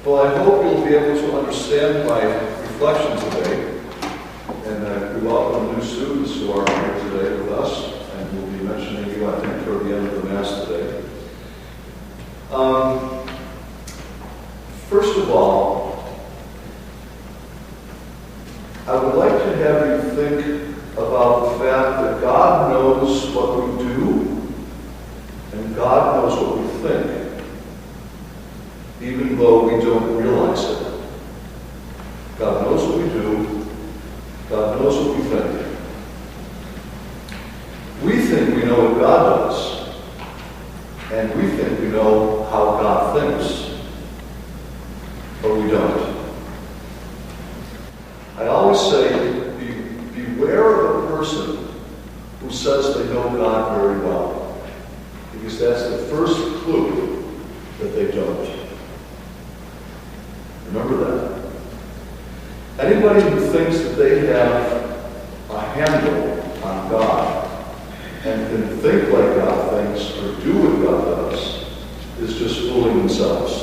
Well, I hope you'll be able to understand my reflection today. And we welcome new students who are here today with us. And we'll be mentioning you, I think, toward the end of the Mass today. First of all, I would like to have you think about the fact that God knows what we do, and God knows what we think, even though we don't realize it. God knows what we do. God knows what we think. We think we know what God does, and we think we know how God thinks, but we don't. I always say, beware of a person who says they know God very well, because that's the first clue that they don't. Remember that. Anybody who thinks that they have a handle on God and can think like God thinks or do what God does is just fooling themselves.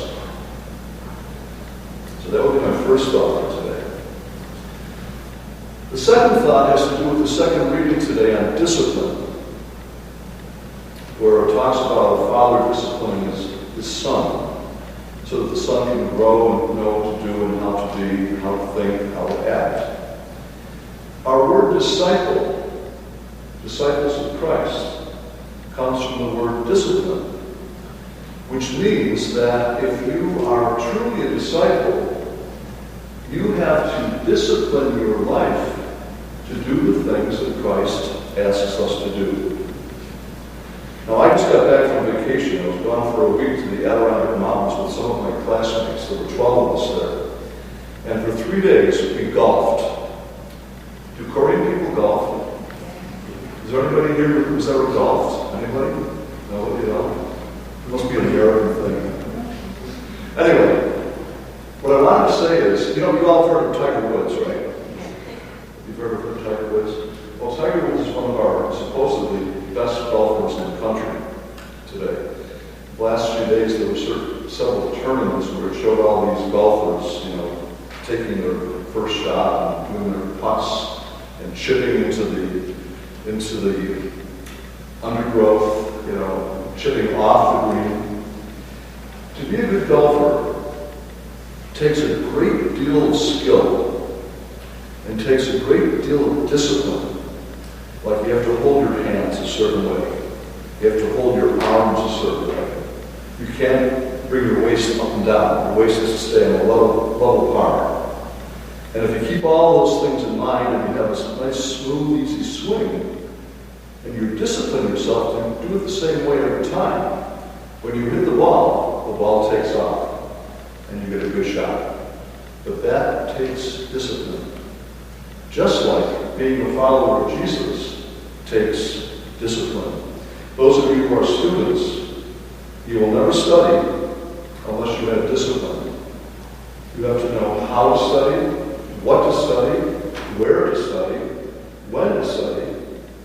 So that would be my first thought for today. The second thought has to do with the second reading today on discipline, where it talks about a father disciplining his son, so that the son can grow and know what to do and how to be, how to think, how to act. Our word disciple, disciples of Christ, comes from the word discipline, which means that if you are truly a disciple, you have to discipline your life to do the things that Christ asks us to do. Now, I just got back from vacation. I was gone for a week to the Adirondack Mountains with some of my classmates. There were 12 of us there. And for 3 days, we golfed. Do Korean people golf? Is there anybody here who's ever golfed? Anybody? Nobody at all? It must be an American thing. Anyway, what I wanted to say is, you all have heard of Tiger Woods, right? You've heard of Tiger Woods? Well, Tiger Woods is one of our supposedly best golfers in the country today. The last few days there were several tournaments where it showed all these golfers, taking their first shot and doing their putts and chipping into the undergrowth, chipping off the green. To be a good golfer takes a great deal of skill and takes a great deal of discipline. Like you have to hold your hands a certain way. You have to hold your arms a certain way. You can't bring your waist up and down. Your waist has to stay on a level par. And if you keep all those things in mind and you have a nice, smooth, easy swing, and you discipline yourself to do it the same way every time, when you hit the ball takes off, and you get a good shot. But that takes discipline. Just like being a follower of Jesus takes discipline. Those of you who are students, you will never study unless you have discipline. You have to know how to study, what to study, where to study, when to study,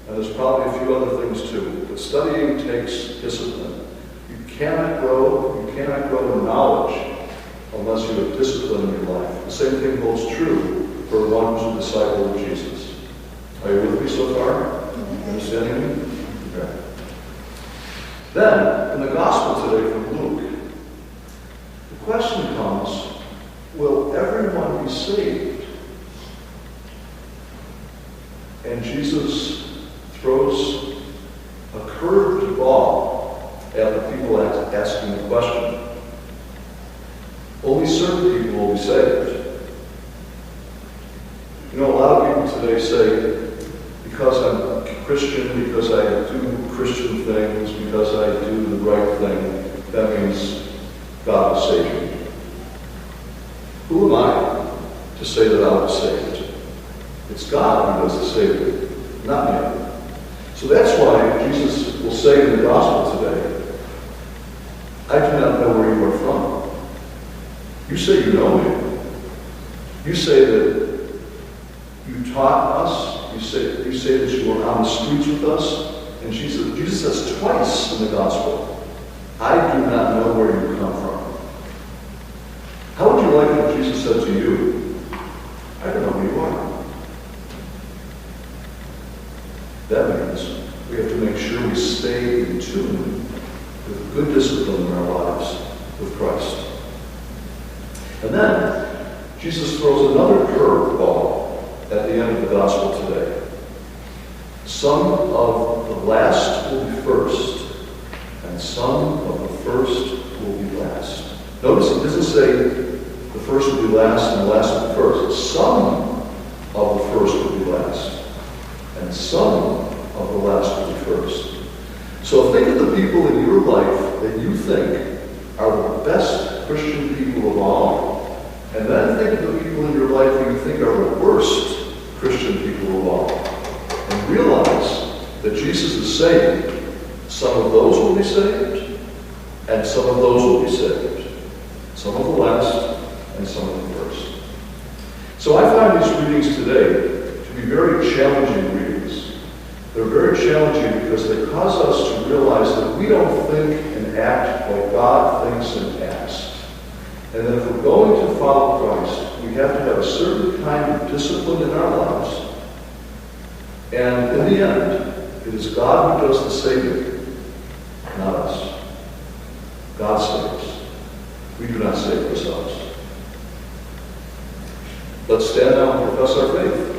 and there's probably a few other things too. But studying takes discipline. You cannot grow in knowledge unless you have discipline in your life. The same thing holds true for one who's a disciple of Jesus. Are you with me so far? Understanding me? Okay. Then, in the Gospel today from Luke, the question comes, will everyone be saved? And Jesus throws a curved ball at the people asking the question. Only certain people will be saved. A lot of people today say, because I'm a Christian, because I do Christian things, because I do the right thing, that means God will save me. Who am I to say that I was saved? It's God who does the saving, not me. So that's why Jesus will say in the Gospel today, I do not know where you are from. You say you know me. You say that you taught us. You say that you were on the streets with us. And Jesus says twice in the Gospel, I do not know where you come from. How would stay in tune with good discipline in our lives with Christ. And then, Jesus throws another curveball at the end of the gospel today. Some of the last will be first, and some of the first will be last. Notice it doesn't say the first will be last and the last will be first. Some of the first will be last, and some of the last will be first. So think of the people in your life that you think are the best Christian people of all, and then think of the people in your life that you think are the worst Christian people of all. And realize that Jesus is saying, some of those will be saved, and some of those will be saved. Some of the last, and some of the first. So I find these readings today to be very challenging readings. They're very challenging because they cause us to realize that we don't think and act like God thinks and acts. And that if we're going to follow Christ, we have to have a certain kind of discipline in our lives. And in the end, it is God who does the saving, not us. God saves. We do not save ourselves. Let's stand now and profess our faith.